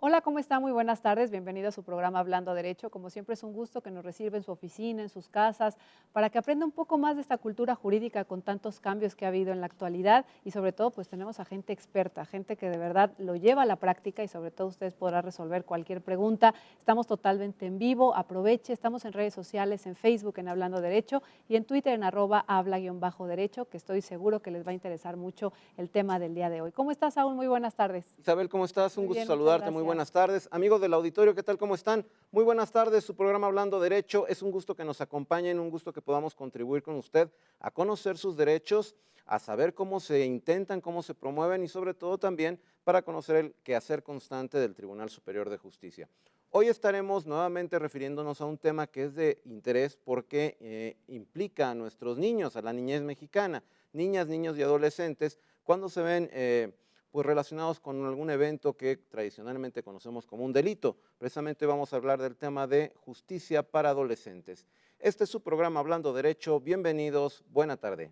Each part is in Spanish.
Hola, ¿cómo está? Muy buenas tardes. Bienvenido a su programa Hablando Derecho. Como siempre es un gusto que nos reciba en su oficina, en sus casas, para que aprenda un poco más de esta cultura jurídica con tantos cambios que ha habido en la actualidad y sobre todo pues tenemos a gente experta, gente que de verdad lo lleva a la práctica y sobre todo ustedes podrán resolver cualquier pregunta. Estamos totalmente en vivo, aproveche, estamos en redes sociales, en Facebook en Hablando Derecho y en Twitter en @habla_derecho, que estoy seguro que les va a interesar mucho el tema del día de hoy. ¿Cómo estás, Saúl? Muy buenas tardes. Isabel, ¿cómo estás? Un Muy gusto bien, muchas saludarte, muy gracias. buenas tardes. Amigos del auditorio, ¿qué tal? ¿Cómo están? Muy buenas tardes, su programa Hablando Derecho. Es un gusto que nos acompañen, un gusto que podamos contribuir con usted a conocer sus derechos, a saber cómo se intentan, cómo se promueven y sobre todo también para conocer el quehacer constante del Tribunal Superior de Justicia. Hoy estaremos nuevamente refiriéndonos a un tema que es de interés porque implica a nuestros niños, a la niñez mexicana, niñas, niños y adolescentes, cuando se ven pues relacionados con algún evento que tradicionalmente conocemos como un delito. Precisamente vamos a hablar del tema de justicia para adolescentes. Este es su programa Hablando Derecho. Bienvenidos, buena tarde.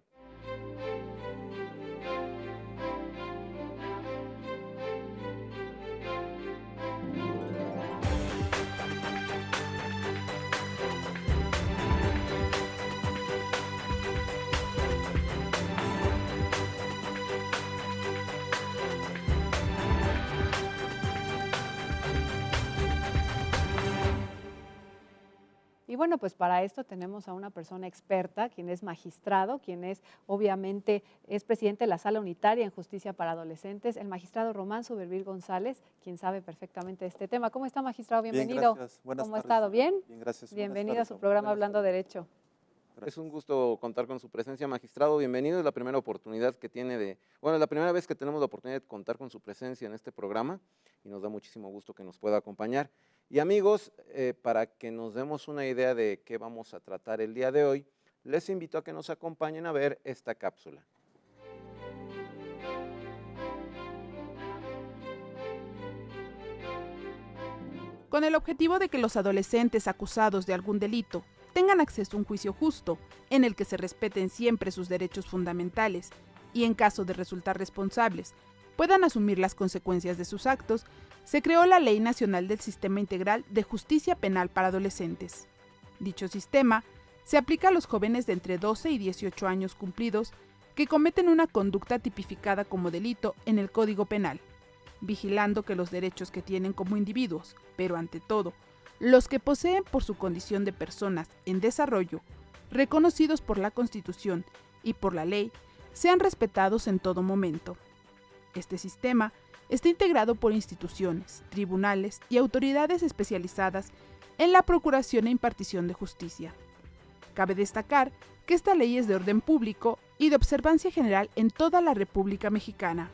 Y bueno, pues para esto tenemos a una persona experta, quien es magistrado, quien es obviamente es presidente de la Sala Unitaria en Justicia para Adolescentes, el magistrado Román Subervir González, quien sabe perfectamente de este tema. ¿Cómo está, magistrado? Bien, Bienvenido. gracias. Buenas ¿Cómo ha tardes, estado? Isabel. ¿Bien? Bien, gracias. Buenas Bienvenido a tardes, su Saúl. programa Buenas Hablando tardes. Derecho. Es un gusto contar con su presencia, magistrado. Bienvenido. Es la primera oportunidad que tiene es la primera vez que tenemos la oportunidad de contar con su presencia en este programa y nos da muchísimo gusto que nos pueda acompañar. Y amigos, para que nos demos una idea de qué vamos a tratar el día de hoy, les invito a que nos acompañen a ver esta cápsula. Con el objetivo de que los adolescentes acusados de algún delito tengan acceso a un juicio justo, en el que se respeten siempre sus derechos fundamentales y, en caso de resultar responsables, puedan asumir las consecuencias de sus actos, se creó la Ley Nacional del Sistema Integral de Justicia Penal para Adolescentes. Dicho sistema se aplica a los jóvenes de entre 12 y 18 años cumplidos que cometen una conducta tipificada como delito en el Código Penal, vigilando que los derechos que tienen como individuos, pero ante todo, los que poseen por su condición de personas en desarrollo, reconocidos por la Constitución y por la ley, sean respetados en todo momento. Este sistema está integrado por instituciones, tribunales y autoridades especializadas en la procuración e impartición de justicia. Cabe destacar que esta ley es de orden público y de observancia general en toda la República Mexicana.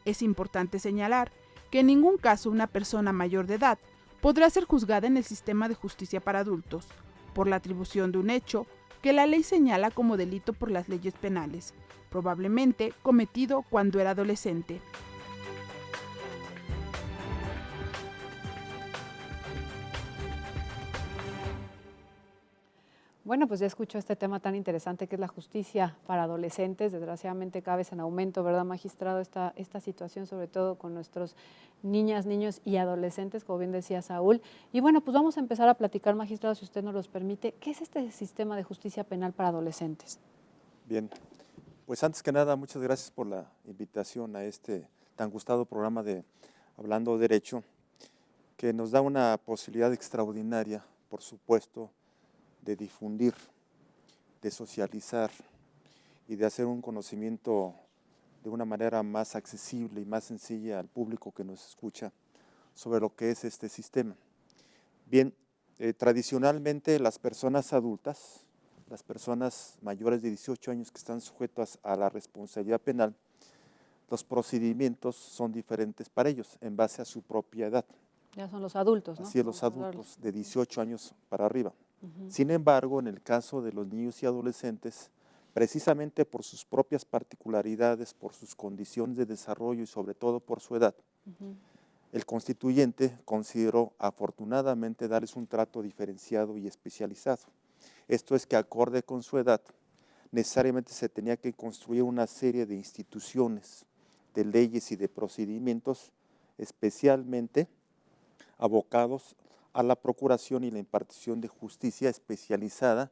Es importante señalar que en ningún caso una persona mayor de edad podrá ser juzgada en el sistema de justicia para adultos por la atribución de un hecho que la ley señala como delito por las leyes penales, probablemente cometido cuando era adolescente. Bueno, pues ya escucho este tema tan interesante que es la justicia para adolescentes. Desgraciadamente cada vez en aumento, ¿verdad, magistrado? Esta situación, sobre todo con nuestros niñas, niños y adolescentes, como bien decía Saúl. Y bueno, pues vamos a empezar a platicar, magistrado, si usted nos los permite. ¿Qué es este sistema de justicia penal para adolescentes? Bien, pues antes que nada, muchas gracias por la invitación a este tan gustado programa de Hablando Derecho, que nos da una posibilidad extraordinaria, por supuesto, de difundir, de socializar y de hacer un conocimiento de una manera más accesible y más sencilla al público que nos escucha sobre lo que es este sistema. Bien, tradicionalmente las personas adultas, las personas mayores de 18 años que están sujetas a la responsabilidad penal, los procedimientos son diferentes para ellos en base a su propia edad. Ya son los adultos, ¿no? Así es, los Vamos a hablarlo. adultos de 18 años para arriba. Sin embargo, en el caso de los niños y adolescentes, precisamente por sus propias particularidades, por sus condiciones de desarrollo y sobre todo por su edad, el constituyente consideró afortunadamente darles un trato diferenciado y especializado. Esto es que acorde con su edad, necesariamente se tenía que construir una serie de instituciones, de leyes y de procedimientos especialmente abocados a la procuración y la impartición de justicia especializada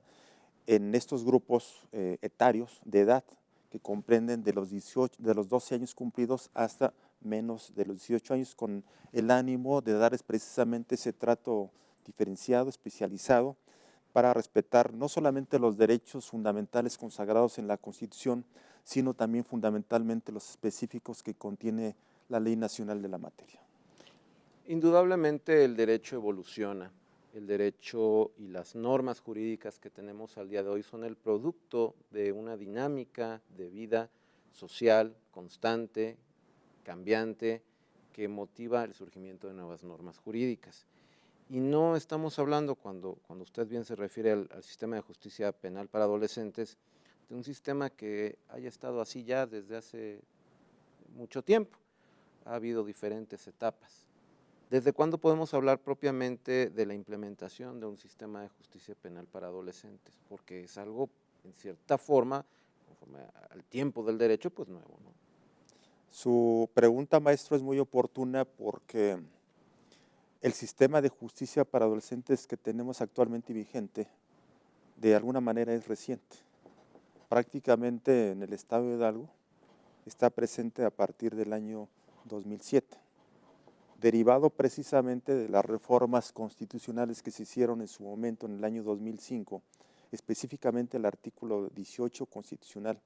en estos grupos etarios de edad que comprenden de los 12 años cumplidos hasta menos de los 18 años, con el ánimo de darles precisamente ese trato diferenciado, especializado, para respetar no solamente los derechos fundamentales consagrados en la Constitución, sino también fundamentalmente los específicos que contiene la Ley Nacional de la materia. Indudablemente el derecho evoluciona. El derecho y las normas jurídicas que tenemos al día de hoy son el producto de una dinámica de vida social, constante, cambiante, que motiva el surgimiento de nuevas normas jurídicas. Y no estamos hablando, cuando usted bien se refiere al sistema de justicia penal para adolescentes, de un sistema que haya estado así ya desde hace mucho tiempo. Ha habido diferentes etapas. ¿Desde cuándo podemos hablar propiamente de la implementación de un sistema de justicia penal para adolescentes? Porque es algo, en cierta forma, conforme al tiempo del derecho, pues nuevo, ¿no? Su pregunta, maestro, es muy oportuna porque el sistema de justicia para adolescentes que tenemos actualmente vigente, de alguna manera es reciente. Prácticamente en el estado de Hidalgo está presente a partir del año 2007. Derivado precisamente de las reformas constitucionales que se hicieron en su momento en el año 2005, específicamente el artículo 18 constitucional,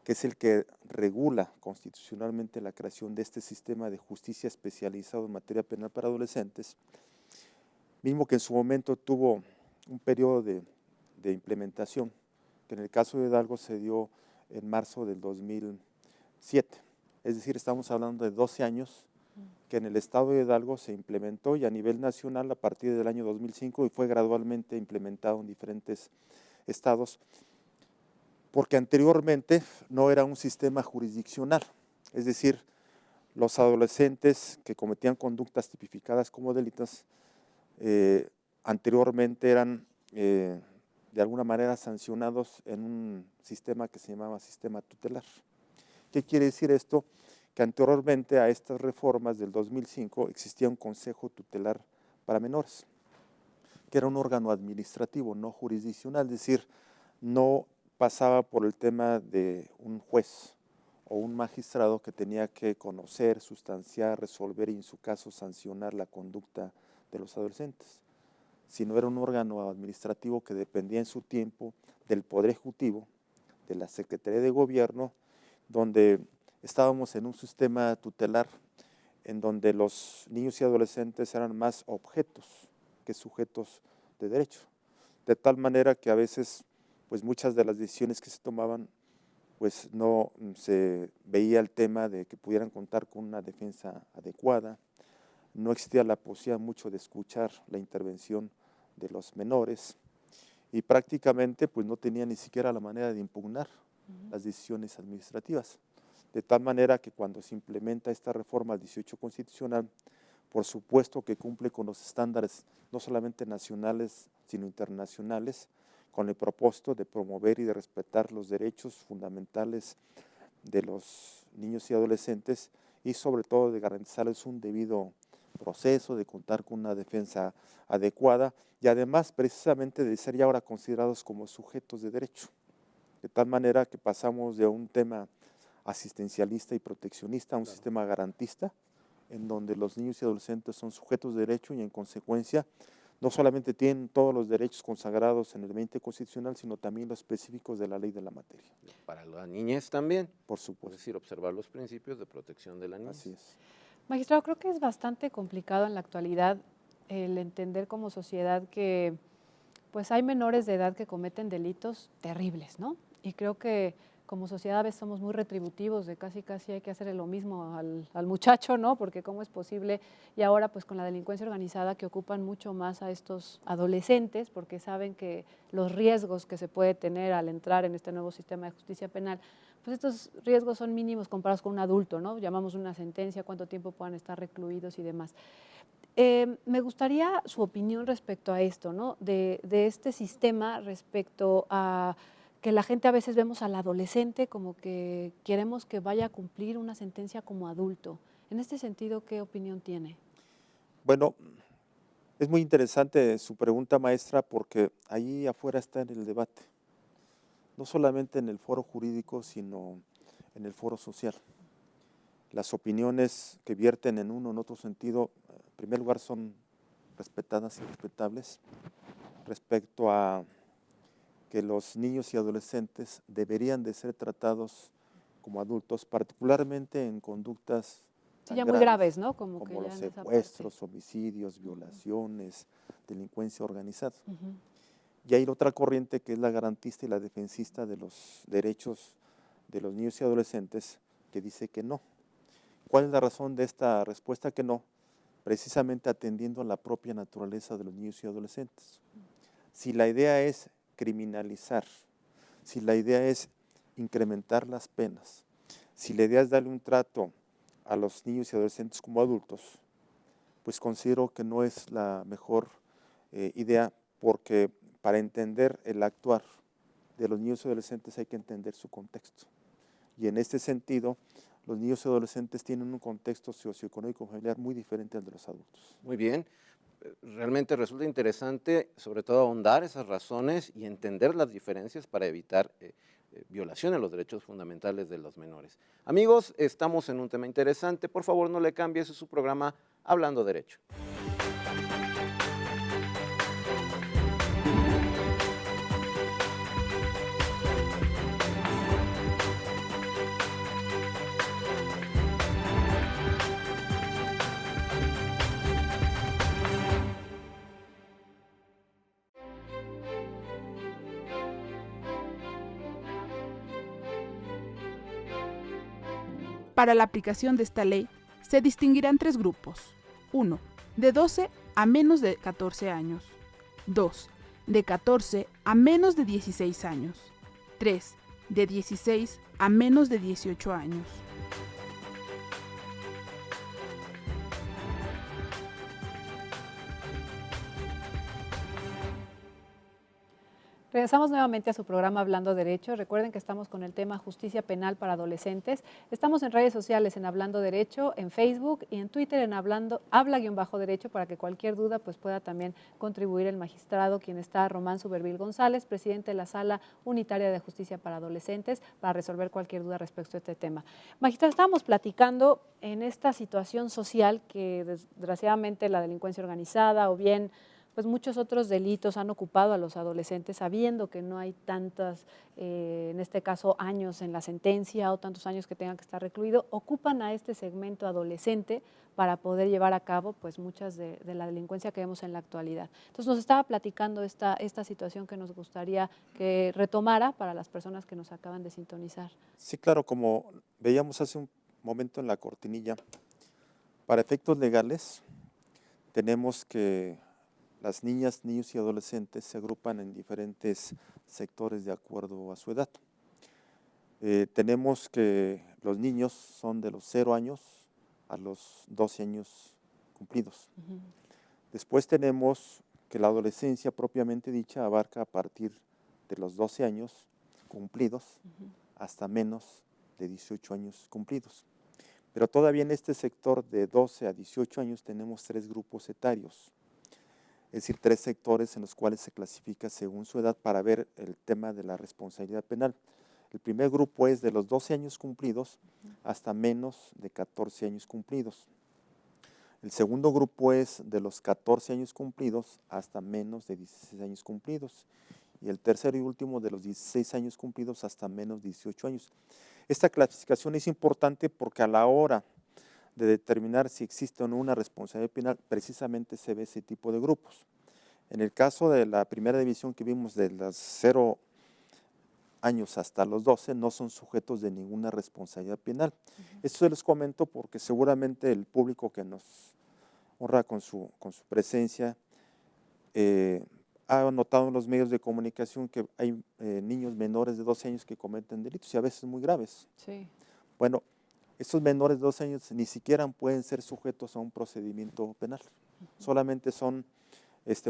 que es el que regula constitucionalmente la creación de este sistema de justicia especializado en materia penal para adolescentes, mismo que en su momento tuvo un periodo de implementación, que en el caso de Hidalgo se dio en marzo del 2007, es decir, estamos hablando de 12 años que en el estado de Hidalgo se implementó y a nivel nacional a partir del año 2005 y fue gradualmente implementado en diferentes estados, porque anteriormente no era un sistema jurisdiccional, es decir, los adolescentes que cometían conductas tipificadas como delitos anteriormente eran de alguna manera sancionados en un sistema que se llamaba sistema tutelar. ¿Qué quiere decir esto? Que anteriormente a estas reformas del 2005 existía un consejo tutelar para menores, que era un órgano administrativo, no jurisdiccional, es decir, no pasaba por el tema de un juez o un magistrado que tenía que conocer, sustanciar, resolver y en su caso sancionar la conducta de los adolescentes, sino era un órgano administrativo que dependía en su tiempo del Poder Ejecutivo, de la Secretaría de Gobierno, donde estábamos en un sistema tutelar en donde los niños y adolescentes eran más objetos que sujetos de derecho, de tal manera que a veces pues muchas de las decisiones que se tomaban pues no se veía el tema de que pudieran contar con una defensa adecuada, no existía la posibilidad mucho de escuchar la intervención de los menores y prácticamente pues no tenía ni siquiera la manera de impugnar las decisiones administrativas. De tal manera que cuando se implementa esta reforma al 18 constitucional, por supuesto que cumple con los estándares no solamente nacionales, sino internacionales, con el propósito de promover y de respetar los derechos fundamentales de los niños y adolescentes y sobre todo de garantizarles un debido proceso, de contar con una defensa adecuada y además precisamente de ser ya ahora considerados como sujetos de derecho. De tal manera que pasamos de un tema asistencialista y proteccionista a un sistema garantista, en donde los niños y adolescentes son sujetos de derecho y en consecuencia no solamente tienen todos los derechos consagrados en el 20 constitucional, sino también los específicos de la ley de la materia. Para la niñez también. Por Es supuesto. decir, observar los principios de protección de la niñez. Así es. Magistrado, creo que es bastante complicado en la actualidad el entender como sociedad que pues hay menores de edad que cometen delitos terribles, ¿no? Y creo que como sociedad a veces somos muy retributivos, de casi hay que hacerle lo mismo al muchacho, ¿no? Porque cómo es posible, y ahora pues con la delincuencia organizada que ocupan mucho más a estos adolescentes, porque saben que los riesgos que se puede tener al entrar en este nuevo sistema de justicia penal, pues estos riesgos son mínimos comparados con un adulto, ¿no? Llamamos una sentencia, cuánto tiempo puedan estar recluidos y demás. Me gustaría su opinión respecto a esto, ¿no? De este sistema respecto a que la gente a veces vemos al adolescente como que queremos que vaya a cumplir una sentencia como adulto. En este sentido, ¿qué opinión tiene? Bueno, es muy interesante su pregunta, maestra, porque ahí afuera está en el debate, no solamente en el foro jurídico, sino en el foro social. Las opiniones que vierten en uno o en otro sentido, en primer lugar, son respetadas y respetables respecto a que los niños y adolescentes deberían de ser tratados como adultos, particularmente en conductas Sí, tan ya muy graves, graves ¿no? Como que como ya los en esa parte. secuestros, homicidios, violaciones, delincuencia organizada. Ujú. Y hay otra corriente que es la garantista y la defensista de los derechos de los niños y adolescentes, que dice que no. ¿Cuál es la razón de esta respuesta que no? Precisamente atendiendo a la propia naturaleza de los niños y adolescentes. Si la idea es criminalizar, si la idea es incrementar las penas, si la idea es darle un trato a los niños y adolescentes como adultos, pues considero que no es la mejor idea, porque para entender el actuar de los niños y adolescentes hay que entender su contexto. Y en este sentido, los niños y adolescentes tienen un contexto socioeconómico familiar muy diferente al de los adultos. Muy bien. Realmente resulta interesante, sobre todo, ahondar esas razones y entender las diferencias para evitar violaciones a los derechos fundamentales de los menores. Amigos, estamos en un tema interesante. Por favor, no le cambie, ese es su programa Hablando Derecho. Para la aplicación de esta ley, se distinguirán 3 grupos. 1. De 12 a menos de 14 años. 2. De 14 a menos de 16 años. 3. De 16 a menos de 18 años. Regresamos nuevamente a su programa Hablando Derecho. Recuerden que estamos con el tema Justicia Penal para Adolescentes. Estamos en redes sociales en Hablando Derecho, en Facebook y en Twitter en Habla-Derecho para que cualquier duda pues pueda también contribuir el magistrado, quien está Román Subervil González, presidente de la Sala Unitaria de Justicia para Adolescentes, para resolver cualquier duda respecto a este tema. Magistrado, estábamos platicando en esta situación social que desgraciadamente la delincuencia organizada o bien pues muchos otros delitos han ocupado a los adolescentes sabiendo que no hay tantas, en este caso, años en la sentencia o tantos años que tengan que estar recluido, ocupan a este segmento adolescente para poder llevar a cabo pues muchas de la delincuencia que vemos en la actualidad. Entonces nos estaba platicando esta situación que nos gustaría que retomara para las personas que nos acaban de sintonizar. Sí, claro, como veíamos hace un momento en la cortinilla, para efectos legales tenemos que las niñas, niños y adolescentes se agrupan en diferentes sectores de acuerdo a su edad. Tenemos que los niños son de los 0 años a los 12 años cumplidos. Uh-huh. Después tenemos que la adolescencia propiamente dicha abarca a partir de los 12 años cumplidos uh-huh. hasta menos de 18 años cumplidos. Pero todavía en este sector de 12 a 18 años tenemos 3 grupos etarios. Es decir, 3 sectores en los cuales se clasifica según su edad para ver el tema de la responsabilidad penal. El primer grupo es de los 12 años cumplidos hasta menos de 14 años cumplidos. El segundo grupo es de los 14 años cumplidos hasta menos de 16 años cumplidos. Y el tercero y último de los 16 años cumplidos hasta menos de 18 años. Esta clasificación es importante porque a la hora de determinar si existe o no una responsabilidad penal, precisamente se ve ese tipo de grupos. En el caso de la primera división que vimos de los 0 años hasta los 12, no son sujetos de ninguna responsabilidad penal. Uh-huh. Esto se los comento porque seguramente el público que nos honra con su presencia ha notado en los medios de comunicación que hay niños menores de 12 años que cometen delitos y a veces muy graves. Sí. Bueno, estos menores de 12 años ni siquiera pueden ser sujetos a un procedimiento penal. Uh-huh. Solamente son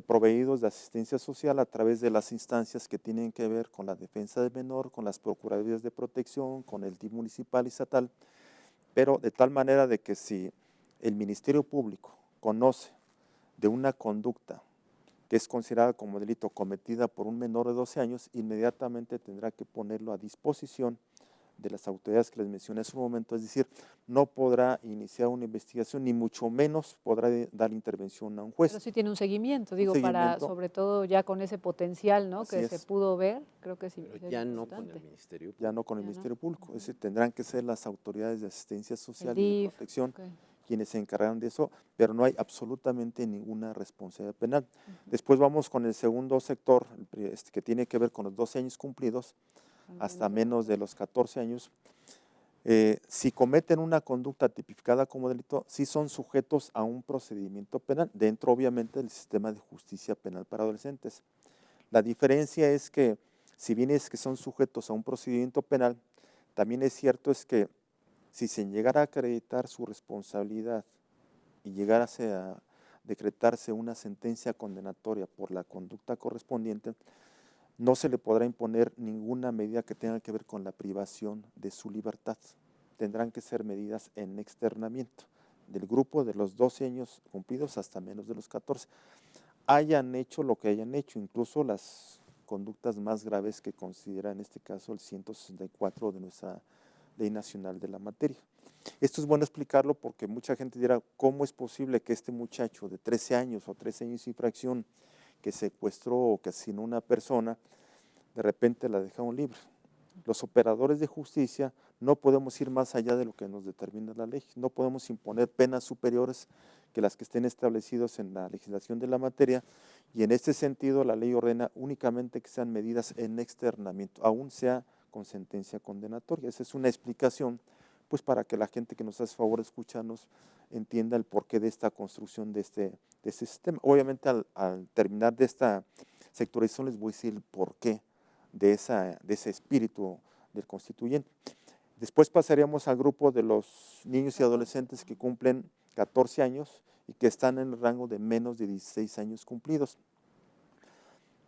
proveídos de asistencia social a través de las instancias que tienen que ver con la defensa del menor, con las procuradurías de protección, con el DIF municipal y estatal, pero de tal manera de que si el Ministerio Público conoce de una conducta que es considerada como delito cometida por un menor de 12 años, inmediatamente tendrá que ponerlo a disposición de las autoridades que les mencioné hace un momento, es decir, no podrá iniciar una investigación, ni mucho menos podrá dar intervención a un juez. Pero sí tiene un seguimiento, Un digo, para seguimiento. sobre todo ya con ese potencial, ¿no? Así Que se es. pudo ver, creo que sí Pero es ya no con importante. el Ministerio Ya no Público. con el Ya no. Ministerio Público, Ujú. es decir, tendrán que ser las autoridades de asistencia El social y de DIF, protección ok. quienes se encargarán de eso, pero no hay absolutamente ninguna responsabilidad penal. Ujú. Después vamos con el segundo sector, que tiene que ver con los 12 años cumplidos, Con hasta delito menos de culposo. los 14 años. Si cometen una conducta tipificada como delito, sí son sujetos a un procedimiento penal, dentro obviamente del sistema de justicia penal para adolescentes. La diferencia es que, si bien es que son sujetos a un procedimiento penal, también es cierto es que si se llegara a acreditar su responsabilidad y llegase a decretarse una sentencia condenatoria por la conducta correspondiente, no se le podrá imponer ninguna medida que tenga que ver con la privación de su libertad. Tendrán que ser medidas en externamiento del grupo de los 12 años cumplidos hasta menos de los 14. Hayan hecho lo que hayan hecho, incluso las conductas más graves que considera en este caso el 164 de nuestra Ley Nacional de la Materia. Esto es bueno explicarlo porque mucha gente dirá, ¿cómo es posible que este muchacho de 13 años o 13 años y fracción que secuestró o que asesinó a una persona, de repente la dejaron libre? Los operadores de justicia no podemos ir más allá de lo que nos determina la ley, no podemos imponer penas superiores que las que estén establecidas en la legislación de la materia, y en este sentido la ley ordena únicamente que sean medidas en externamiento, aún sea con sentencia condenatoria. Esa es una explicación, pues, para que la gente que nos hace favor de escucharnos entienda el porqué de esta construcción de este sistema. Obviamente al terminar de esta sectorización les voy a decir el porqué de ese espíritu del constituyente. Después pasaríamos al grupo de los niños y adolescentes que cumplen 14 años y que están en el rango de menos de 16 años cumplidos.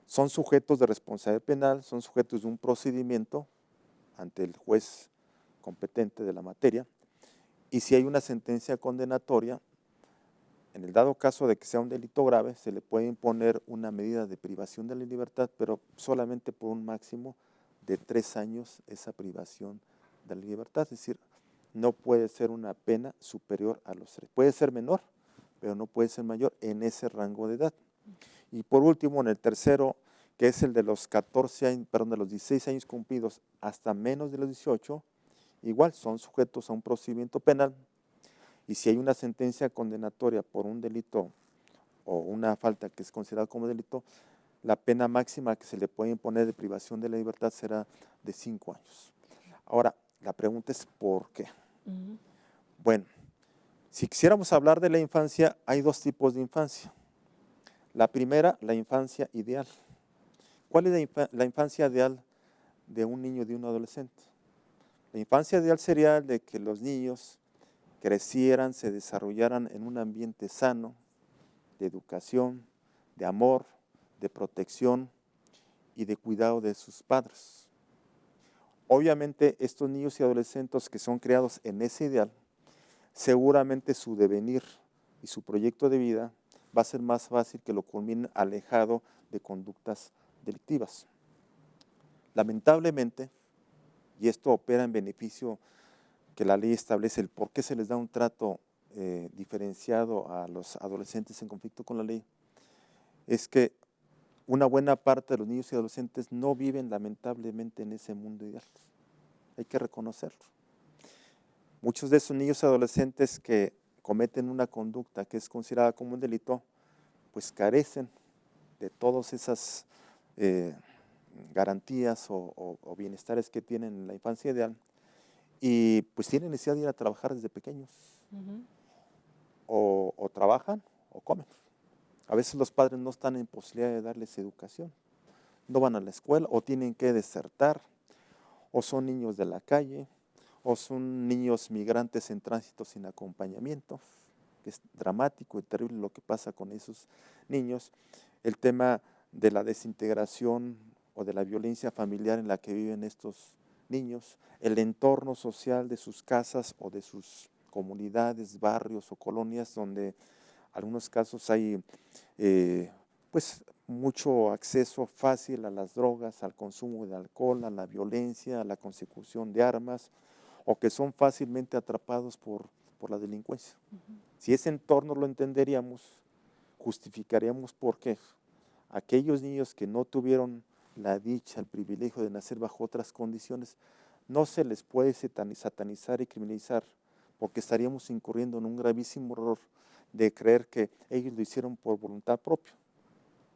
Son sujetos de responsabilidad penal, son sujetos de un procedimiento ante el juez competente de la materia, y si hay una sentencia condenatoria, en el dado caso de que sea un delito grave, se le puede imponer una medida de privación de la libertad, pero solamente por un máximo de 3 años esa privación de la libertad. Es decir, no puede ser una pena superior a los 3. Puede ser menor, pero no puede ser mayor en ese rango de edad. Y por último, en el tercero, que es el de los 16 años cumplidos hasta menos de los 18, igual son sujetos a un procedimiento penal, y si hay una sentencia condenatoria por un delito o una falta que es considerada como delito, la pena máxima que se le puede imponer de privación de la libertad será de 5 años. Ahora, la pregunta es ¿por qué? Ujú. Bueno, si quisiéramos hablar de la infancia, hay dos tipos de infancia. La primera, la infancia ideal. ¿Cuál es la infancia ideal de un niño y de un adolescente? La infancia ideal sería de que los niños crecieran, se desarrollaran en un ambiente sano, de educación, de amor, de protección y de cuidado de sus padres. Obviamente estos niños y adolescentes que son creados en ese ideal, seguramente su devenir y su proyecto de vida va a ser más fácil que lo culminen alejado de conductas delictivas. Lamentablemente, y esto opera en beneficio que la ley establece el por qué se les da un trato diferenciado a los adolescentes en conflicto con la ley, es que una buena parte de los niños y adolescentes no viven lamentablemente en ese mundo ideal. Hay que reconocerlo. Muchos de esos niños y adolescentes que cometen una conducta que es considerada como un delito, pues carecen de todas esas garantías o bienestares que tienen en la infancia ideal, y pues tienen necesidad de ir a trabajar desde pequeños. Ujú. O trabajan o comen. A veces los padres no están en posibilidad de darles educación, no van a la escuela o tienen que desertar, o son niños de la calle, o son niños migrantes en tránsito sin acompañamiento. Es dramático y terrible lo que pasa con esos niños. El tema de la desintegración o de la violencia familiar en la que viven estos niños, el entorno social de sus casas o de sus comunidades, barrios o colonias donde algunos casos hay pues mucho acceso fácil a las drogas, al consumo de alcohol, a la violencia, a la consecución de armas, o que son fácilmente atrapados por la delincuencia. Si ese entorno lo entenderíamos, justificaríamos por qué aquellos niños que no tuvieron la dicha, el privilegio de nacer bajo otras condiciones, no se les puede satanizar y criminalizar, porque estaríamos incurriendo en un gravísimo error de creer que ellos lo hicieron por voluntad propia.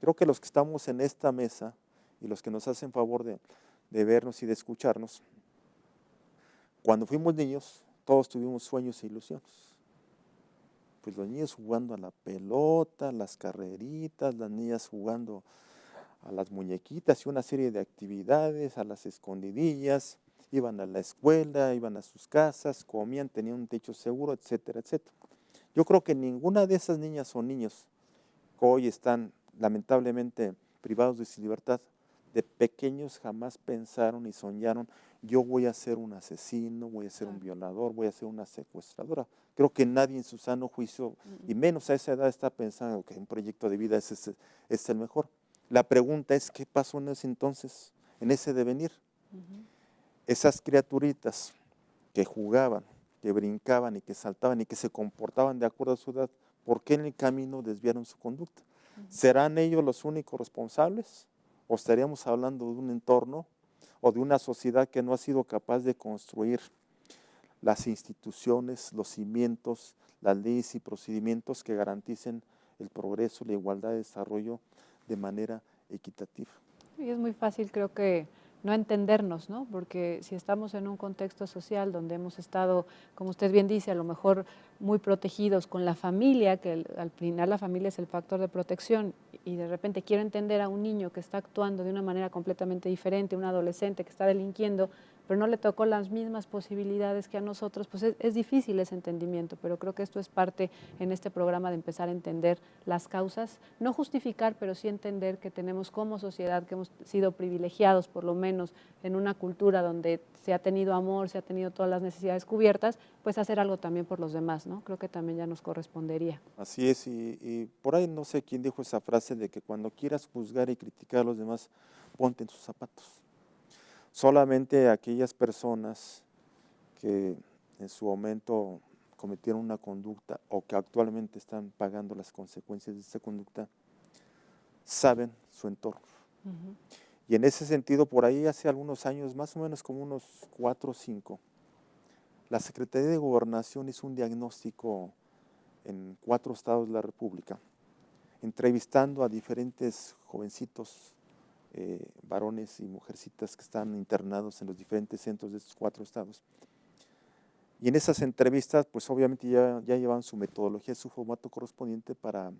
Creo que los que estamos en esta mesa y los que nos hacen favor de vernos y de escucharnos, cuando fuimos niños, todos tuvimos sueños e ilusiones. Pues los niños jugando a la pelota, las carreritas, las niñas jugando a las muñequitas y una serie de actividades, a las escondidillas, iban a la escuela, iban a sus casas, comían, tenían un techo seguro, etcétera, etcétera. Yo creo que ninguna de esas niñas o niños que hoy están lamentablemente privados de su libertad, de pequeños jamás pensaron y soñaron, yo voy a ser un asesino, voy a ser un violador, voy a ser una secuestradora. Creo que nadie en su sano juicio, y menos a esa edad, está pensando que un proyecto de vida es el mejor. La pregunta es, ¿qué pasó en ese entonces, en ese devenir? Esas criaturitas que jugaban, que brincaban y que saltaban y que se comportaban de acuerdo a su edad, ¿por qué en el camino desviaron su conducta? ¿Serán ellos los únicos responsables? ¿O estaríamos hablando de un entorno o de una sociedad que no ha sido capaz de construir las instituciones, los cimientos, las leyes y procedimientos que garanticen el progreso, la igualdad de desarrollo de manera equitativa? Y es muy fácil, creo que, no entendernos, ¿no? Porque si estamos en un contexto social donde hemos estado, como usted bien dice, a lo mejor muy protegidos con la familia, que al final la familia es el factor de protección, y de repente quiero entender a un niño que está actuando de una manera completamente diferente, un adolescente que está delinquiendo, pero no le tocó las mismas posibilidades que a nosotros, pues es difícil ese entendimiento, pero creo que esto es parte en este programa de empezar a entender las causas, no justificar, pero sí entender que tenemos como sociedad, que hemos sido privilegiados por lo menos en una cultura donde se ha tenido amor, se ha tenido todas las necesidades cubiertas, pues hacer algo también por los demás, ¿no? Creo que también ya nos correspondería. Así es, y por ahí no sé quién dijo esa frase de que cuando quieras juzgar y criticar a los demás, ponte en sus zapatos. Solamente aquellas personas que en su momento cometieron una conducta o que actualmente están pagando las consecuencias de esa conducta, saben su entorno. Y en ese sentido, por ahí hace algunos años, más o menos como unos 4 o 5, la Secretaría de Gobernación hizo un diagnóstico en 4 estados de la República, entrevistando a diferentes jovencitos, varones y mujercitas que están internados en los diferentes centros de estos 4 estados. Y en esas entrevistas, pues obviamente ya llevaban su metodología, su formato correspondiente para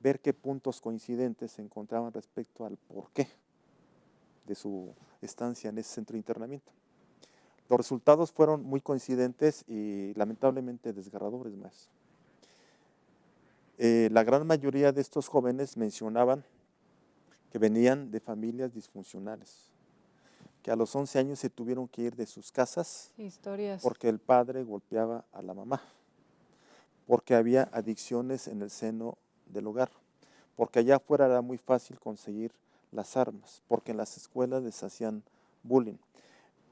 ver qué puntos coincidentes se encontraban respecto al porqué de su estancia en ese centro de internamiento. Los resultados fueron muy coincidentes y lamentablemente desgarradores más. La gran mayoría de estos jóvenes mencionaban que venían de familias disfuncionales, que a los 11 años se tuvieron que ir de sus casas porque el padre golpeaba a la mamá, porque había adicciones en el seno del hogar, porque allá afuera era muy fácil conseguir las armas, porque en las escuelas les hacían bullying,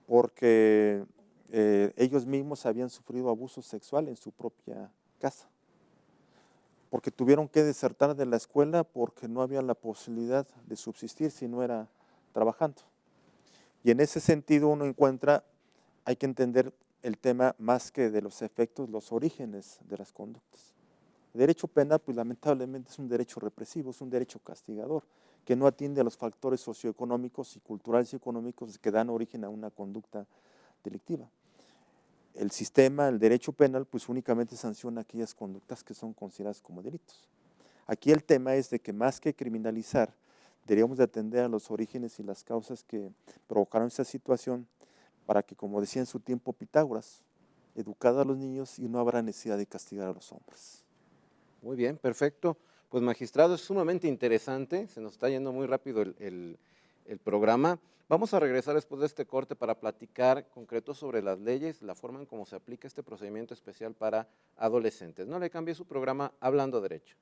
porque ellos mismos habían sufrido abuso sexual en su propia casa, porque tuvieron que desertar de la escuela porque no había la posibilidad de subsistir si no era trabajando. Y en ese sentido uno encuentra, hay que entender el tema más que de los efectos, los orígenes de las conductas. El derecho penal, pues lamentablemente es un derecho represivo, es un derecho castigador, que no atiende a los factores socioeconómicos y culturales y económicos que dan origen a una conducta delictiva. El sistema, el derecho penal, pues únicamente sanciona aquellas conductas que son consideradas como delitos. Aquí el tema es de que más que criminalizar, deberíamos de atender a los orígenes y las causas que provocaron esa situación para que, como decía en su tiempo Pitágoras, educad a los niños y no habrá necesidad de castigar a los hombres. Muy bien, perfecto. Pues magistrado, es sumamente interesante, se nos está yendo muy rápido el programa. Vamos a regresar después de este corte para platicar concreto sobre las leyes, la forma en cómo se aplica este procedimiento especial para adolescentes. No le cambie su programa Hablando Derecho.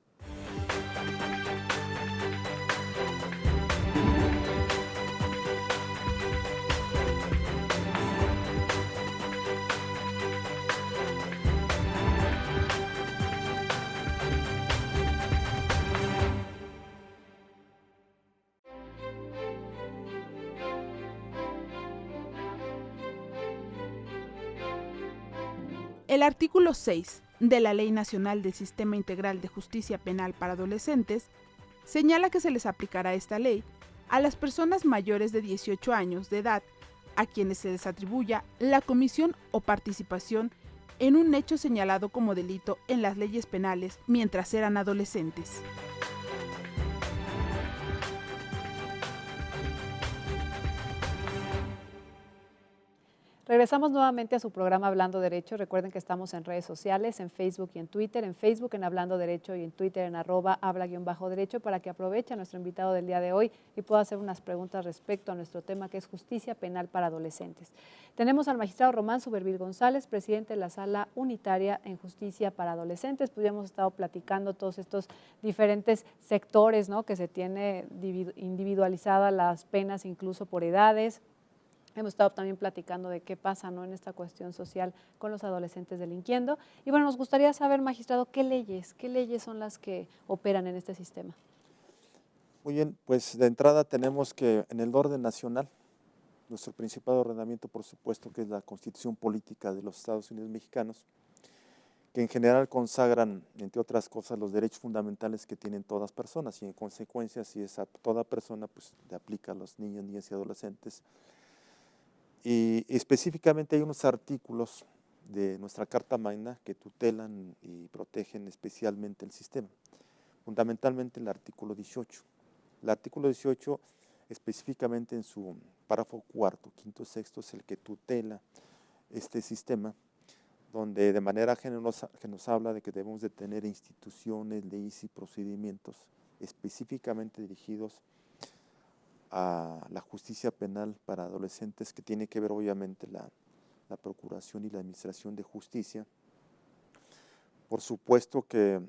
El artículo 6 de la Ley Nacional del Sistema Integral de Justicia Penal para Adolescentes señala que se les aplicará esta ley a las personas mayores de 18 años de edad a quienes se les atribuya la comisión o participación en un hecho señalado como delito en las leyes penales mientras eran adolescentes. Regresamos nuevamente a su programa Hablando Derecho. Recuerden que estamos en redes sociales, en Facebook y en Twitter. En Facebook en Hablando Derecho y en Twitter en @habla_derecho para que aproveche a nuestro invitado del día de hoy y pueda hacer unas preguntas respecto a nuestro tema que es justicia penal para adolescentes. Tenemos al magistrado Román Suberville González, presidente de la Sala Unitaria en Justicia para Adolescentes. Pues ya hemos estado platicando todos estos diferentes sectores, ¿no?, que se tiene individualizadas las penas incluso por edades. Hemos estado también platicando de qué pasa, ¿no?, en esta cuestión social con los adolescentes delinquiendo. Y bueno, nos gustaría saber, magistrado, qué leyes son las que operan en este sistema. Muy bien, pues de entrada tenemos que en el orden nacional, nuestro principal ordenamiento, por supuesto, que es la Constitución Política de los Estados Unidos Mexicanos, que en general consagran, entre otras cosas, los derechos fundamentales que tienen todas personas y en consecuencia, si es a toda persona, pues le aplica a los niños, niñas y adolescentes. Y específicamente hay unos artículos de nuestra Carta Magna que tutelan y protegen especialmente el sistema, fundamentalmente el artículo 18. El artículo 18, específicamente en su párrafo cuarto, quinto y sexto, es el que tutela este sistema, donde de manera generosa que nos habla de que debemos de tener instituciones, leyes y procedimientos específicamente dirigidos a la justicia penal para adolescentes, que tiene que ver obviamente la procuración y la administración de justicia. Por supuesto que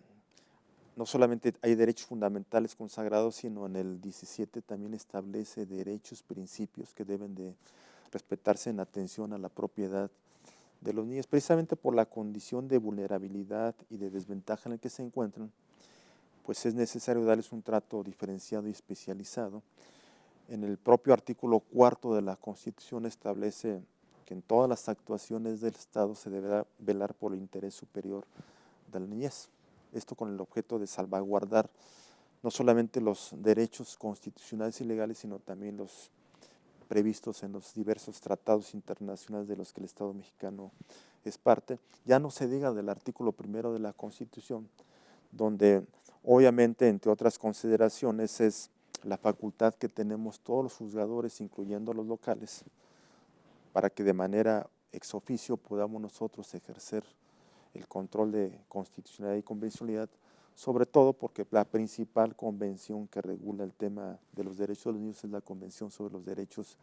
no solamente hay derechos fundamentales consagrados, sino en el 17 también establece derechos, principios que deben de respetarse en atención a la propiedad de los niños, precisamente por la condición de vulnerabilidad y de desventaja en la que se encuentran, pues es necesario darles un trato diferenciado y especializado. En el propio artículo cuarto de la Constitución establece que en todas las actuaciones del Estado se deberá velar por el interés superior de la niñez. Esto con el objeto de salvaguardar no solamente los derechos constitucionales y legales, sino también los previstos en los diversos tratados internacionales de los que el Estado mexicano es parte. Ya no se diga del artículo primero de la Constitución, donde obviamente, entre otras consideraciones, es la facultad que tenemos todos los juzgadores, incluyendo los locales, para que de manera ex oficio podamos nosotros ejercer el control de constitucionalidad y convencionalidad, sobre todo porque la principal convención que regula el tema de los derechos de los niños es la Convención sobre los Derechos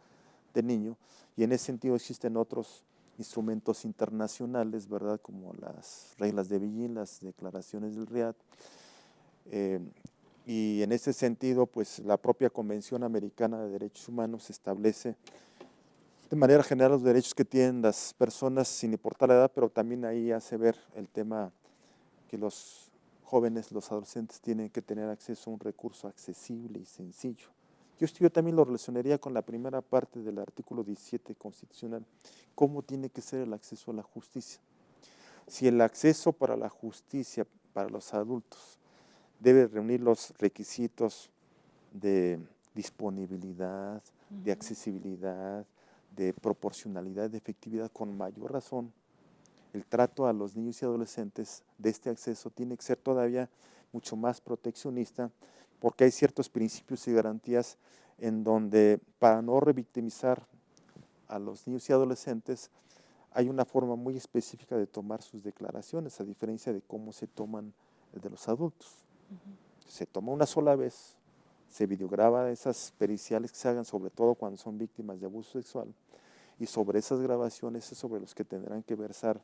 del Niño, y en ese sentido existen otros instrumentos internacionales, ¿verdad?, como las reglas de Beijing, las declaraciones del Riad, y en ese sentido, pues la propia Convención Americana de Derechos Humanos establece de manera general los derechos que tienen las personas sin importar la edad, pero también ahí hace ver el tema que los jóvenes, los adolescentes tienen que tener acceso a un recurso accesible y sencillo. Yo también lo relacionaría con la primera parte del artículo 17 constitucional, cómo tiene que ser el acceso a la justicia. Si el acceso para la justicia para los adultos debe reunir los requisitos de disponibilidad, de accesibilidad, de proporcionalidad, de efectividad, con mayor razón, el trato a los niños y adolescentes de este acceso tiene que ser todavía mucho más proteccionista, porque hay ciertos principios y garantías en donde, para no revictimizar a los niños y adolescentes, hay una forma muy específica de tomar sus declaraciones, a diferencia de cómo se toman el de los adultos. Se toma una sola vez, se videograba esas periciales que se hagan, sobre todo cuando son víctimas de abuso sexual, y sobre esas grabaciones es sobre los que tendrán que versar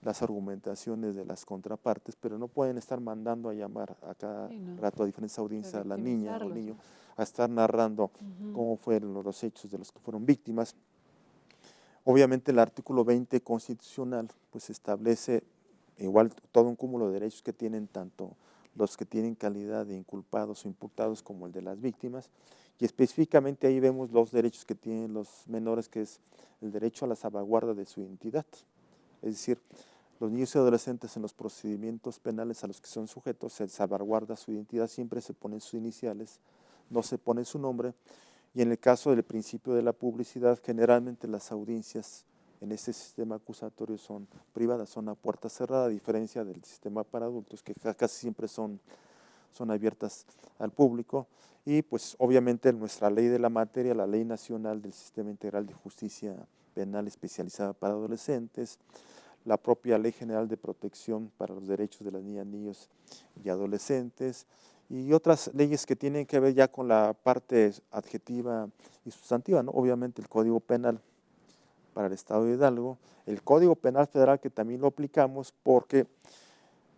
las argumentaciones de las contrapartes, pero no pueden estar mandando a llamar a cada rato a diferentes audiencias a la niña o niño a estar narrando cómo fueron los hechos de los que fueron víctimas. Obviamente el artículo 20 constitucional pues establece igual todo un cúmulo de derechos que tienen tanto los que tienen calidad de inculpados o imputados como el de las víctimas, y específicamente ahí vemos los derechos que tienen los menores, que es el derecho a la salvaguarda de su identidad. Es decir, los niños y adolescentes en los procedimientos penales a los que son sujetos se salvaguarda su identidad, siempre se ponen sus iniciales, no se pone su nombre, y en el caso del principio de la publicidad, generalmente las audiencias en este sistema acusatorio son privadas, son a puerta cerrada, a diferencia del sistema para adultos, que casi siempre son abiertas al público. Y pues obviamente nuestra ley de la materia, la Ley Nacional del Sistema Integral de Justicia Penal Especializada para Adolescentes, la propia Ley General de Protección para los Derechos de las Niñas, Niños y Adolescentes, y otras leyes que tienen que ver ya con la parte adjetiva y sustantiva, ¿no? Obviamente el Código Penal para el Estado de Hidalgo, el Código Penal Federal, que también lo aplicamos porque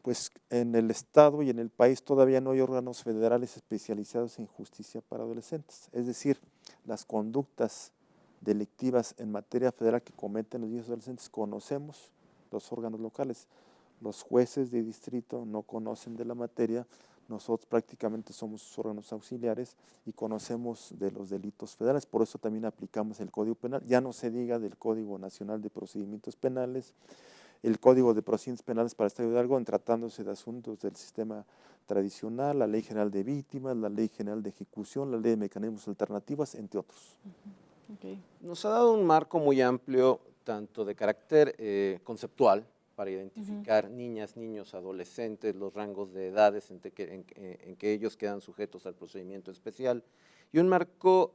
pues en el Estado y en el país todavía no hay órganos federales especializados en justicia para adolescentes. Es decir, las conductas delictivas en materia federal que cometen los niños y adolescentes conocemos los órganos locales. Los jueces de distrito no conocen de la materia, nosotros prácticamente somos sus órganos auxiliares y conocemos de los delitos federales, por eso también aplicamos el Código Penal, ya no se diga del Código Nacional de Procedimientos Penales, el Código de Procedimientos Penales para el Estado de Hidalgo en tratándose de asuntos del sistema tradicional, la Ley General de Víctimas, la Ley General de Ejecución, la Ley de Mecanismos Alternativos, entre otros. Okay. Nos ha dado un marco muy amplio, tanto de carácter conceptual, para identificar niñas, niños, adolescentes, los rangos de edades en que ellos quedan sujetos al procedimiento especial, y un marco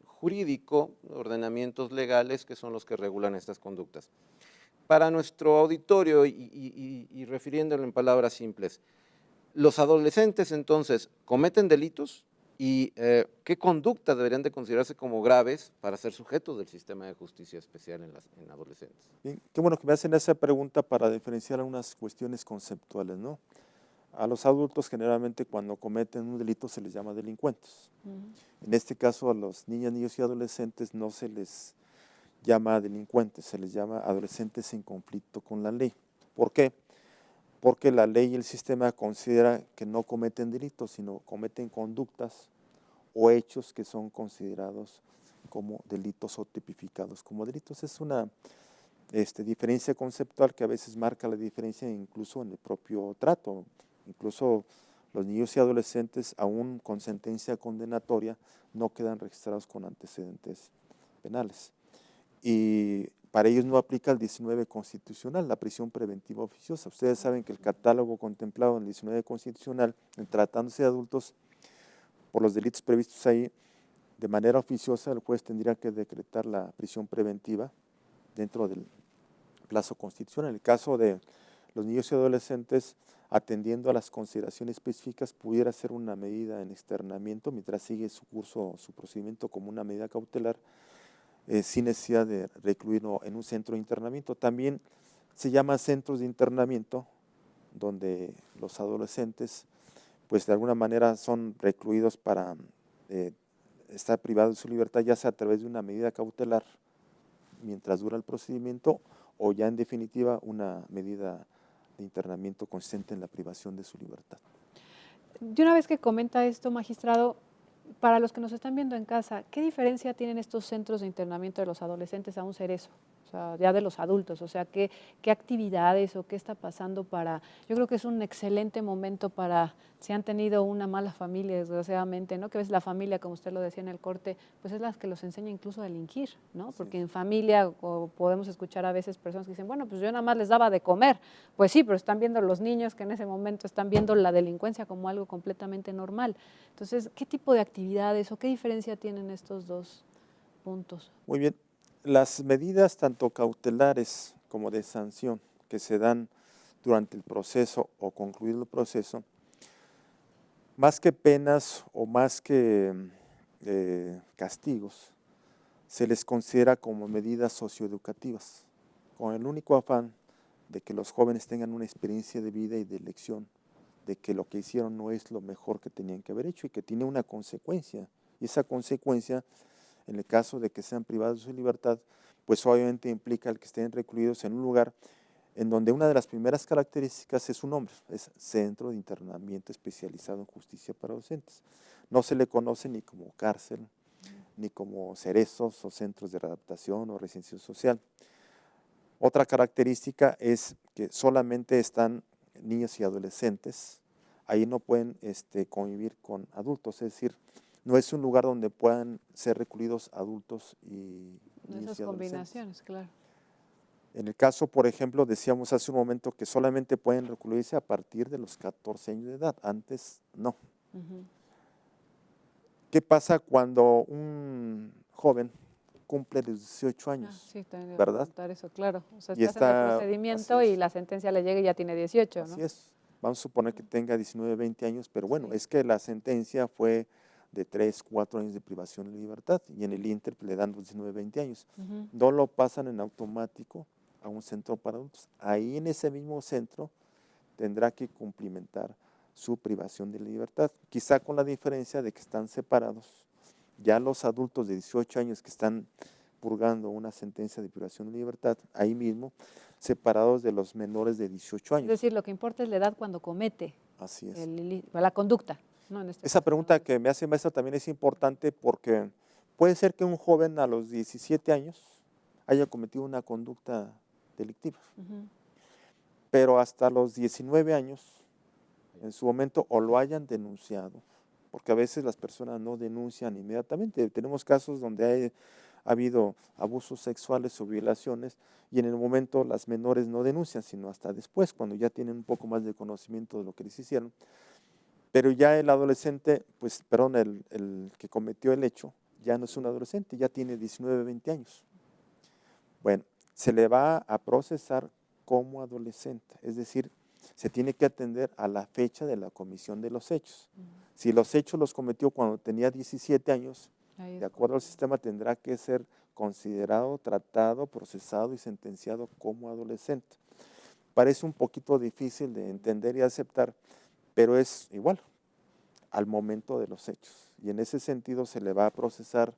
jurídico, ordenamientos legales que son los que regulan estas conductas. Para nuestro auditorio y refiriéndolo en palabras simples, los adolescentes entonces cometen delitos y qué conductas deberían de considerarse como graves para ser sujetos del sistema de justicia especial en adolescentes. Bien, qué bueno que me hacen esa pregunta para diferenciar algunas cuestiones conceptuales, ¿no? A los adultos generalmente cuando cometen un delito se les llama delincuentes. En este caso a los niñas, niños y adolescentes no se les llama delincuentes, se les llama adolescentes en conflicto con la ley. ¿Por qué? Porque la ley y el sistema considera que no cometen delitos, sino cometen conductas o hechos que son considerados como delitos o tipificados como delitos. Es una diferencia conceptual que a veces marca la diferencia incluso en el propio trato. Incluso los niños y adolescentes, aún con sentencia condenatoria, no quedan registrados con antecedentes penales. Y para ellos no aplica el 19 constitucional, la prisión preventiva oficiosa. Ustedes saben que el catálogo contemplado en el 19 constitucional, en tratándose de adultos, por los delitos previstos ahí, de manera oficiosa el juez tendría que decretar la prisión preventiva dentro del plazo constitucional. En el caso de los niños y adolescentes, atendiendo a las consideraciones específicas, pudiera ser una medida en externamiento mientras sigue su curso, su procedimiento como una medida cautelar, sin necesidad de recluirlo en un centro de internamiento. También se llama centros de internamiento, donde los adolescentes, pues de alguna manera son recluidos para estar privados de su libertad, ya sea a través de una medida cautelar mientras dura el procedimiento o ya en definitiva una medida de internamiento consistente en la privación de su libertad. De una vez que comenta esto, magistrado, para los que nos están viendo en casa, ¿qué diferencia tienen estos centros de internamiento de los adolescentes a un cerezo? O sea, ya de los adultos, o sea, ¿qué actividades o qué está pasando para...? Yo creo que es un excelente momento para, si han tenido una mala familia, desgraciadamente, ¿no? Que a veces la familia, como usted lo decía en el corte, pues es la que los enseña incluso a delinquir, ¿no? Porque en familia podemos escuchar a veces personas que dicen, bueno, pues yo nada más les daba de comer. Pues sí, pero están viendo los niños que en ese momento están viendo la delincuencia como algo completamente normal. Entonces, ¿qué tipo de actividades o qué diferencia tienen estos dos puntos? Muy bien. Las medidas tanto cautelares como de sanción que se dan durante el proceso o concluido el proceso más que penas o más que castigos, se les considera como medidas socioeducativas, con el único afán de que los jóvenes tengan una experiencia de vida y de elección, de que lo que hicieron no es lo mejor que tenían que haber hecho y que tiene una consecuencia. Y esa consecuencia, en el caso de que sean privados de su libertad, pues obviamente implica el que estén recluidos en un lugar en donde una de las primeras características es su nombre, es Centro de Internamiento Especializado en Justicia para Adolescentes. No se le conoce ni como cárcel, ni como cerezos o centros de readaptación o residencia social. Otra característica es que solamente están niños y adolescentes, ahí no pueden convivir con adultos, es decir, no es un lugar donde puedan ser recluidos adultos y niños Esas y adolescentes. combinaciones, claro. En el caso, por ejemplo, decíamos hace un momento que solamente pueden recluirse a partir de los 14 años de edad, antes no. Ujú. ¿Qué pasa cuando un joven cumple los 18 Ah, años? sí, también iba a ¿Verdad? preguntar eso, claro. O sea, Y estás en el está, procedimiento así y es. la sentencia le llega y ya tiene 18, ¿no? Así es. Vamos a suponer que tenga 19, 20 años, pero bueno, Sí. es que la sentencia fue de 3, 4 años de privación de libertad y en el Inter le dan los 19, 20 años. Ujú. No lo pasan en automático a un centro para adultos. Ahí en ese mismo centro tendrá que cumplimentar su privación de libertad, quizá con la diferencia de que están separados. Ya los adultos de 18 años que están purgando una sentencia de privación de libertad, ahí mismo, separados de los menores de 18 Es años. decir, lo que importa es la edad cuando comete Así es. la conducta, ¿no? En este Esa caso, pregunta ¿no? que me hace maestra también es importante porque puede ser que un joven a los 17 años haya cometido una conducta delictiva, Ujú. pero hasta los 19 años, en su momento, o lo hayan denunciado, porque a veces las personas no denuncian inmediatamente. Tenemos casos donde ha habido abusos sexuales o violaciones y en el momento las menores no denuncian, sino hasta después, cuando ya tienen un poco más de conocimiento de lo que les hicieron. Pero ya el adolescente, pues, perdón, el que cometió el hecho, ya no es un adolescente, ya tiene 19, 20 años. Bueno, se le va a procesar como adolescente, es decir, se tiene que atender a la fecha de la comisión de los hechos. Si los hechos los cometió cuando tenía 17 años, Ahí es de acuerdo al sistema tendrá que ser considerado, tratado, procesado y sentenciado como adolescente. Parece un poquito difícil de entender y aceptar, pero es igual al momento de los hechos. Y en ese sentido se le va a procesar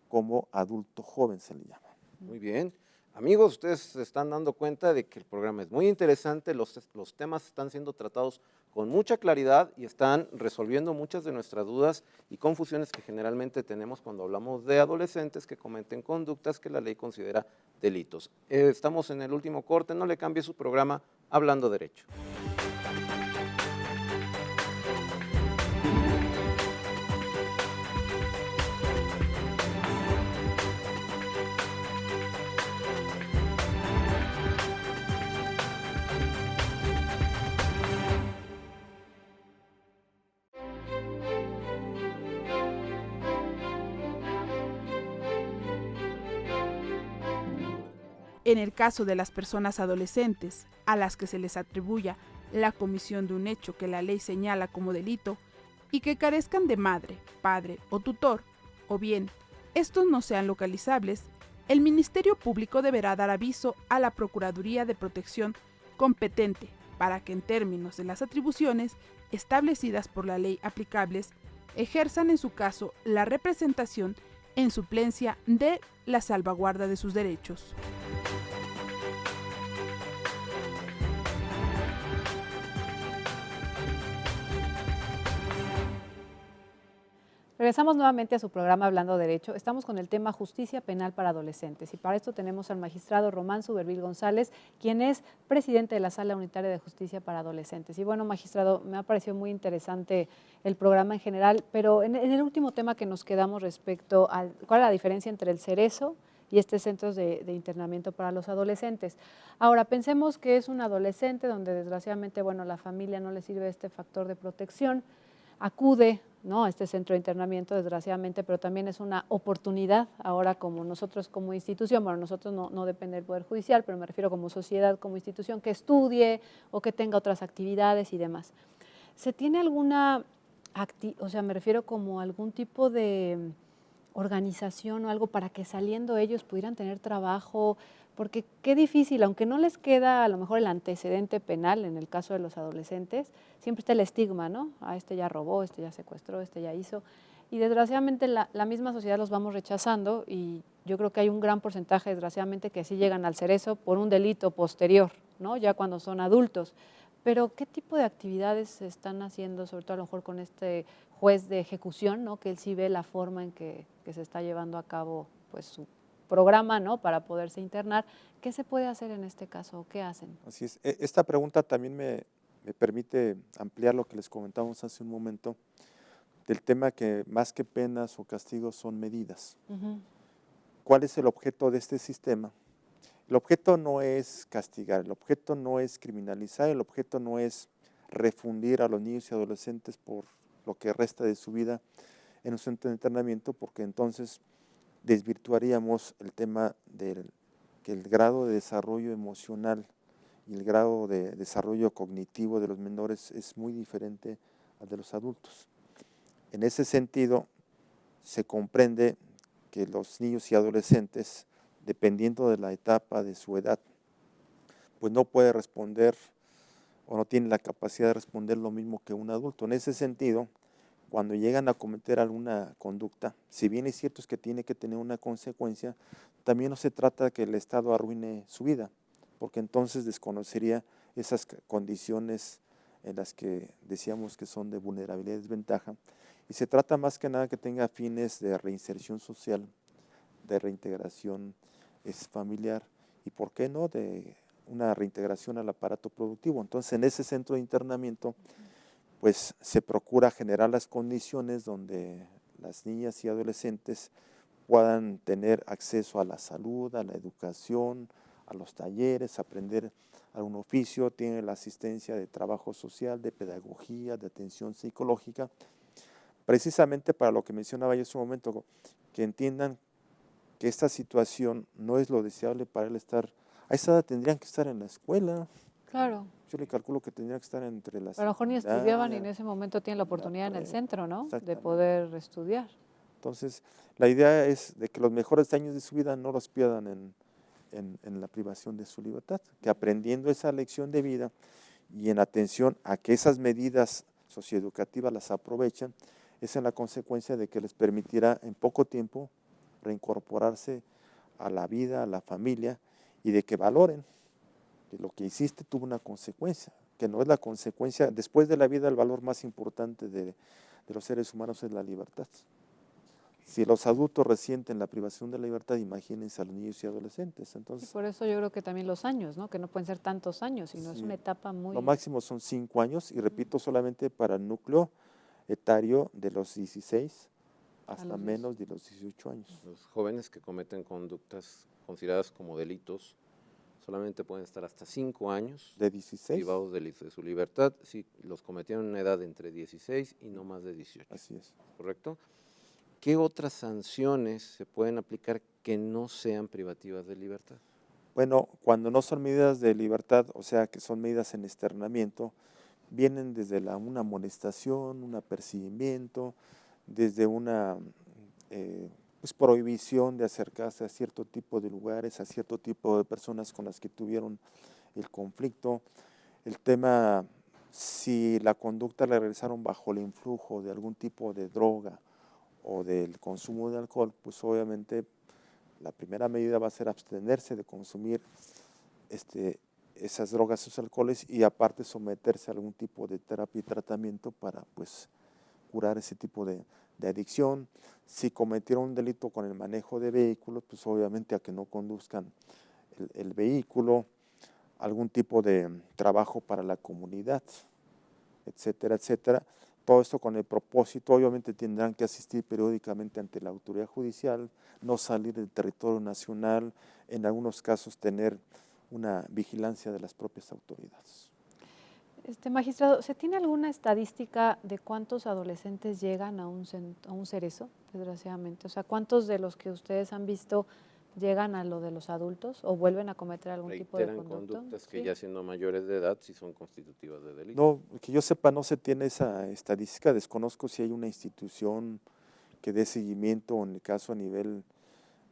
como adulto joven, se le llama. Muy bien. Amigos, ustedes se están dando cuenta de que el programa es muy interesante, los temas están siendo tratados con mucha claridad y están resolviendo muchas de nuestras dudas y confusiones que generalmente tenemos cuando hablamos de adolescentes que cometen conductas que la ley considera delitos. Estamos en el último corte, no le cambie su programa Hablando Derecho. En el caso de las personas adolescentes a las que se les atribuya la comisión de un hecho que la ley señala como delito y que carezcan de madre, padre o tutor, o bien estos no sean localizables, el Ministerio Público deberá dar aviso a la Procuraduría de Protección competente para que en términos de las atribuciones establecidas por la ley aplicables ejerzan en su caso la representación en suplencia de la salvaguarda de sus derechos. Regresamos nuevamente a su programa Hablando Derecho. Estamos con el tema Justicia Penal para Adolescentes y para esto tenemos al magistrado Román Subervil González, quien es presidente de la Sala Unitaria de Justicia para Adolescentes. Y bueno, magistrado, me ha parecido muy interesante el programa en general, pero en el último tema que nos quedamos respecto a cuál es la diferencia entre el Cerezo y centros de internamiento para los adolescentes. Ahora, pensemos que es un adolescente donde desgraciadamente, bueno, la familia no le sirve este factor de protección, acude, ¿no?, a este centro de internamiento, desgraciadamente, pero también es una oportunidad ahora como nosotros como institución, bueno, nosotros no depende del Poder Judicial, pero me refiero como sociedad, como institución, que estudie o que tenga otras actividades y demás. ¿Se tiene alguna o sea, me refiero como algún tipo de organización o algo para que saliendo ellos pudieran tener trabajo, porque qué difícil, aunque no les queda a lo mejor el antecedente penal en el caso de los adolescentes, siempre está el estigma, ¿no? Ah, este ya robó, este ya secuestró, este ya hizo. Y desgraciadamente la misma sociedad los vamos rechazando y yo creo que hay un gran porcentaje, desgraciadamente, que sí llegan al cerezo por un delito posterior, ¿no? Ya cuando son adultos. Pero, ¿qué tipo de actividades se están haciendo, sobre todo a lo mejor con este juez de ejecución, ¿no? Que él sí ve la forma en que se está llevando a cabo pues, su programa, ¿no? Para poderse internar. ¿Qué se puede hacer en este caso? ¿Qué hacen? Así es. Esta pregunta también me permite ampliar lo que les comentamos hace un momento, del tema que más que penas o castigos son medidas. Ujú. ¿Cuál es el objeto de este sistema? El objeto no es castigar, el objeto no es criminalizar, el objeto no es refundir a los niños y adolescentes por lo que resta de su vida en un centro de internamiento, porque entonces desvirtuaríamos el tema del que el grado de desarrollo emocional y el grado de desarrollo cognitivo de los menores es muy diferente al de los adultos. En ese sentido, se comprende que los niños y adolescentes, dependiendo de la etapa de su edad, pues no puede responder o no tiene la capacidad de responder lo mismo que un adulto. En ese sentido, cuando llegan a cometer alguna conducta, si bien es cierto es que tiene que tener una consecuencia, también no se trata de que el Estado arruine su vida, porque entonces desconocería esas condiciones en las que decíamos que son de vulnerabilidad y desventaja, y se trata más que nada que tenga fines de reinserción social, de reintegración familiar y, ¿por qué no?, de una reintegración al aparato productivo. Entonces, en ese centro de internamiento, pues se procura generar las condiciones donde las niñas y adolescentes puedan tener acceso a la salud, a la educación, a los talleres, aprender algún oficio, tienen la asistencia de trabajo social, de pedagogía, de atención psicológica, precisamente para lo que mencionaba yo hace un momento, que entiendan que esta situación no es lo deseable para él estar, a esa edad tendrían que estar en la escuela. Claro. Yo le calculo que tendría que estar entre las... A lo mejor ni estudiaban y en ese momento tienen la oportunidad en el centro, ¿no? De poder estudiar. Entonces, la idea es de que los mejores años de su vida no los pierdan en la privación de su libertad, que aprendiendo esa lección de vida y en atención a que esas medidas socioeducativas las aprovechan, esa es la consecuencia de que les permitirá en poco tiempo reincorporarse a la vida, a la familia, y de que valoren que lo que hiciste tuvo una consecuencia, que no es la consecuencia, después de la vida el valor más importante de los seres humanos es la libertad. Si los adultos resienten la privación de la libertad, imagínense a los niños y adolescentes. Entonces, y por eso yo creo que también los años, ¿no? Que no pueden ser tantos años, sino es una etapa muy... Lo máximo son 5 años, y repito, solamente para el núcleo etario de los 16 hasta menos de los 18 años. Los jóvenes que cometen conductas consideradas como delitos solamente pueden estar hasta 5 años de 16 privados de su libertad si los cometieron en una edad entre 16 y no más de 18. Así es. ¿Correcto? ¿Qué otras sanciones se pueden aplicar que no sean privativas de libertad? Bueno, cuando no son medidas de libertad, o sea, que son medidas en externamiento, vienen desde una amonestación, un apercibimiento, desde una pues prohibición de acercarse a cierto tipo de lugares, a cierto tipo de personas con las que tuvieron el conflicto. El tema, si la conducta la realizaron bajo el influjo de algún tipo de droga o del consumo de alcohol, pues obviamente la primera medida va a ser abstenerse de consumir esas drogas, esos alcoholes, y aparte someterse a algún tipo de terapia y tratamiento para pues curar ese tipo de adicción. Si cometieron un delito con el manejo de vehículos, pues obviamente a que no conduzcan el vehículo, algún tipo de trabajo para la comunidad, etcétera, etcétera. Todo esto con el propósito, obviamente tendrán que asistir periódicamente ante la autoridad judicial, no salir del territorio nacional, en algunos casos tener una vigilancia de las propias autoridades. Magistrado, ¿se tiene alguna estadística de cuántos adolescentes llegan a un cerezo, desgraciadamente? O sea, ¿cuántos de los que ustedes han visto llegan a lo de los adultos o vuelven a cometer algún tipo de Reiteran conducta. conductas que Sí. ya siendo mayores de edad sí son constitutivas de delito. No, que yo sepa, no se tiene esa estadística. Desconozco si hay una institución que dé seguimiento, o en el caso a nivel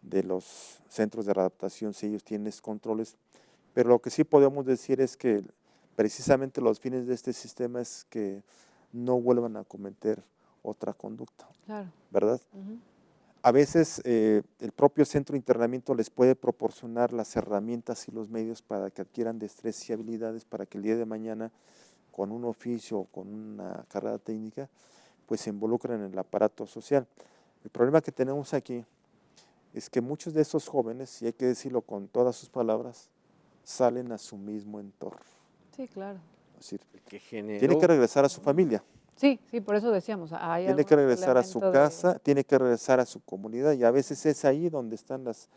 de los centros de readaptación, si ellos tienen esos controles. Pero lo que sí podemos decir es que precisamente los fines de este sistema es que no vuelvan a cometer otra conducta, Claro. ¿verdad? Ujú. A veces el propio centro de internamiento les puede proporcionar las herramientas y los medios para que adquieran destrezas y habilidades para que el día de mañana, con un oficio o con una carrera técnica, pues se involucren en el aparato social. El problema que tenemos aquí es que muchos de esos jóvenes, y hay que decirlo con todas sus palabras, salen a su mismo entorno. Sí, claro. Es decir, El que tiene generó que regresar a su familia, Sí, sí, por eso decíamos, hay tiene algún que otro regresar a su elemento casa, tiene que regresar a su comunidad, y a veces es ahí donde están las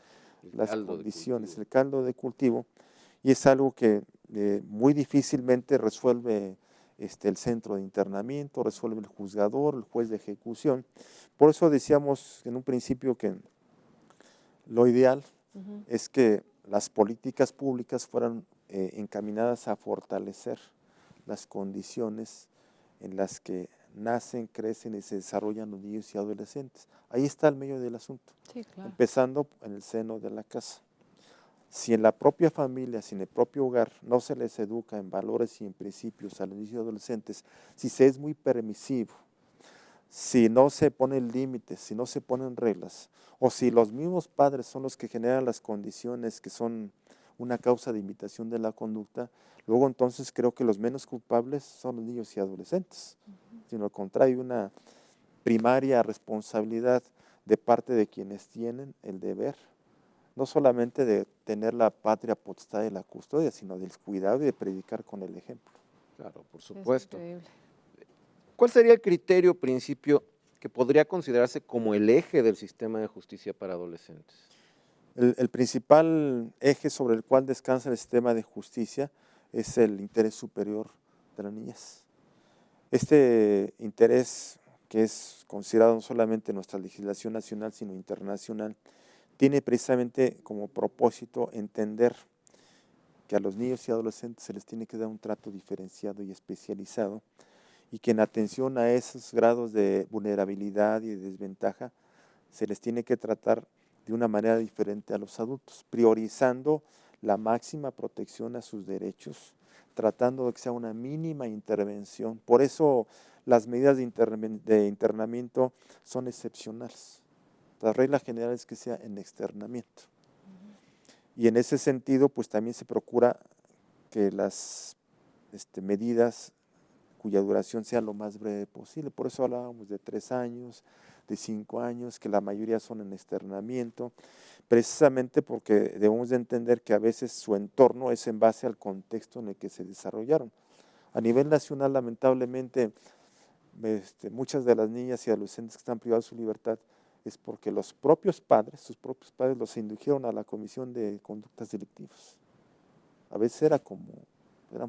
el caldo de condiciones, cultivo. el caldo de cultivo, y es algo que muy difícilmente resuelve el centro de internamiento, resuelve el juzgador, el juez de ejecución. Por eso decíamos en un principio que lo ideal Ujú. es que las políticas públicas fueran encaminadas a fortalecer las condiciones en las que nacen, crecen y se desarrollan los niños y adolescentes. Ahí está el medio del asunto, Sí, claro. empezando en el seno de la casa. Si en la propia familia, si en el propio hogar no se les educa en valores y en principios a los niños y adolescentes, si se es muy permisivo, si no se ponen límites, si no se ponen reglas, o si los mismos padres son los que generan las condiciones que son una causa de imitación de la conducta, luego entonces creo que los menos culpables son los niños y adolescentes, sino al contrario, una primaria responsabilidad de parte de quienes tienen el deber, no solamente de tener la patria potestad de la custodia, sino del cuidado y de predicar con el ejemplo. Claro, por Es supuesto. increíble. ¿Cuál sería el criterio, principio, que podría considerarse como el eje del sistema de justicia para adolescentes? El principal eje sobre el cual descansa el sistema de justicia es el interés superior de la niñez. Este interés, que es considerado no solamente en nuestra legislación nacional, sino internacional, tiene precisamente como propósito entender que a los niños y adolescentes se les tiene que dar un trato diferenciado y especializado, y que en atención a esos grados de vulnerabilidad y de desventaja se les tiene que tratar de una manera diferente a los adultos, priorizando la máxima protección a sus derechos, tratando de que sea una mínima intervención. Por eso las medidas de internamiento son excepcionales. La regla general es que sea en externamiento. Y en ese sentido, pues también se procura que las medidas cuya duración sea lo más breve posible. Por eso hablábamos de 3 años, de 5 años, que la mayoría son en externamiento, precisamente porque debemos de entender que a veces su entorno es en base al contexto en el que se desarrollaron. A nivel nacional, lamentablemente, muchas de las niñas y adolescentes que están privadas de su libertad es porque los propios padres, sus propios padres los indujeron a la comisión de conductas delictivas. A veces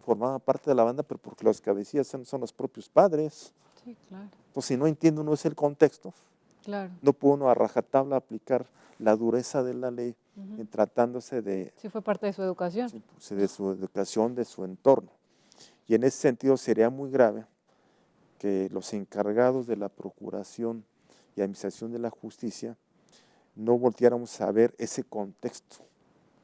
formaban parte de la banda, pero porque los cabecillas son los propios padres. Sí, claro. Pues si no entiende uno ese el contexto, Claro. no puede uno a rajatabla aplicar la dureza de la ley Ujú. en tratándose de, Sí, fue parte de su educación. sí, pues, de su educación, de su entorno. Y en ese sentido sería muy grave que los encargados de la procuración y administración de la justicia no volteáramos a ver ese contexto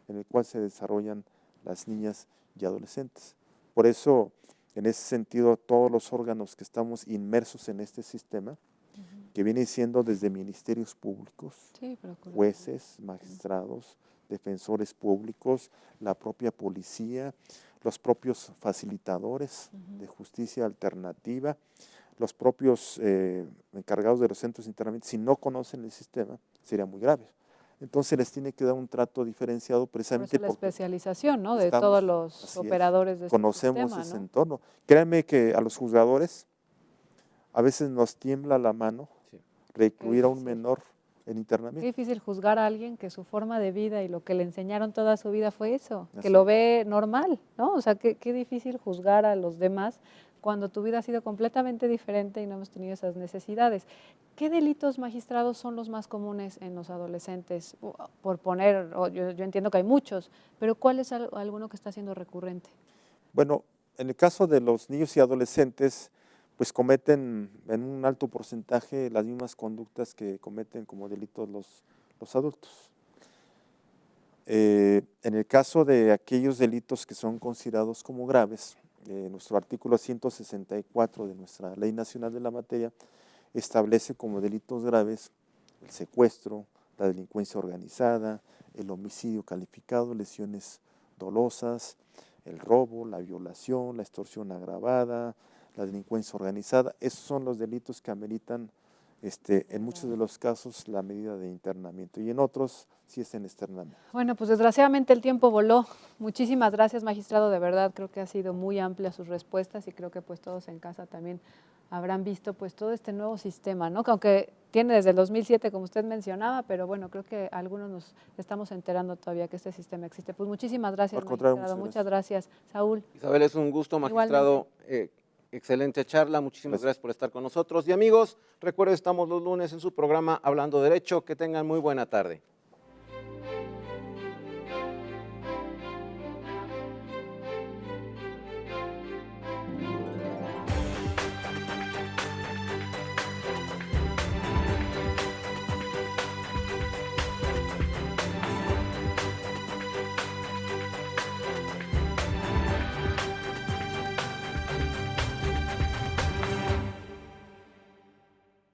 en el cual se desarrollan las niñas y adolescentes. Por eso, en ese sentido, todos los órganos que estamos inmersos en este sistema, que viene siendo desde ministerios públicos, Sí, procuración. jueces, magistrados, defensores públicos, la propia policía, los propios facilitadores de justicia alternativa, los propios encargados de los centros de internamiento, si no conocen el sistema, sería muy grave. Entonces les tiene que dar un trato diferenciado Por precisamente eso la porque especialización, ¿no? De estamos, todos los así es, operadores de este conocemos sistema, ese ¿no? entorno. Créanme que a los juzgadores a veces nos tiembla la mano Sí. recluir a un difícil. menor en Qué internamiento. difícil juzgar a alguien que su forma de vida y lo que le enseñaron toda su vida fue eso, que Así lo es. ve normal, ¿no? O sea, qué difícil juzgar a los demás cuando tu vida ha sido completamente diferente y no hemos tenido esas necesidades. ¿Qué delitos, magistrados, son los más comunes en los adolescentes? Por poner, yo entiendo que hay muchos, pero ¿cuál es alguno que está siendo recurrente? Bueno, en el caso de los niños y adolescentes, pues cometen en un alto porcentaje las mismas conductas que cometen como delitos los adultos. En el caso de aquellos delitos que son considerados como graves, nuestro artículo 164 de nuestra Ley Nacional de la Materia establece como delitos graves el secuestro, la delincuencia organizada, el homicidio calificado, lesiones dolosas, el robo, la violación, la extorsión agravada, la delincuencia organizada. Esos son los delitos que ameritan en muchos de los casos la medida de internamiento y en otros sí es en externamiento. Bueno, pues desgraciadamente el tiempo voló. Muchísimas gracias, magistrado, de verdad creo que ha sido muy amplia sus respuestas y creo que pues todos en casa también habrán visto pues todo este nuevo sistema, ¿no? Que aunque tiene desde el 2007, como usted mencionaba, pero bueno, creo que algunos nos estamos enterando todavía que este sistema existe. Pues muchísimas gracias, magistrado. Muchas gracias. Saúl. Isabel, es un gusto, magistrado. Excelente charla, muchísimas gracias por estar con nosotros. Y amigos, recuerden, estamos los lunes en su programa Hablando Derecho. Que tengan muy buena tarde.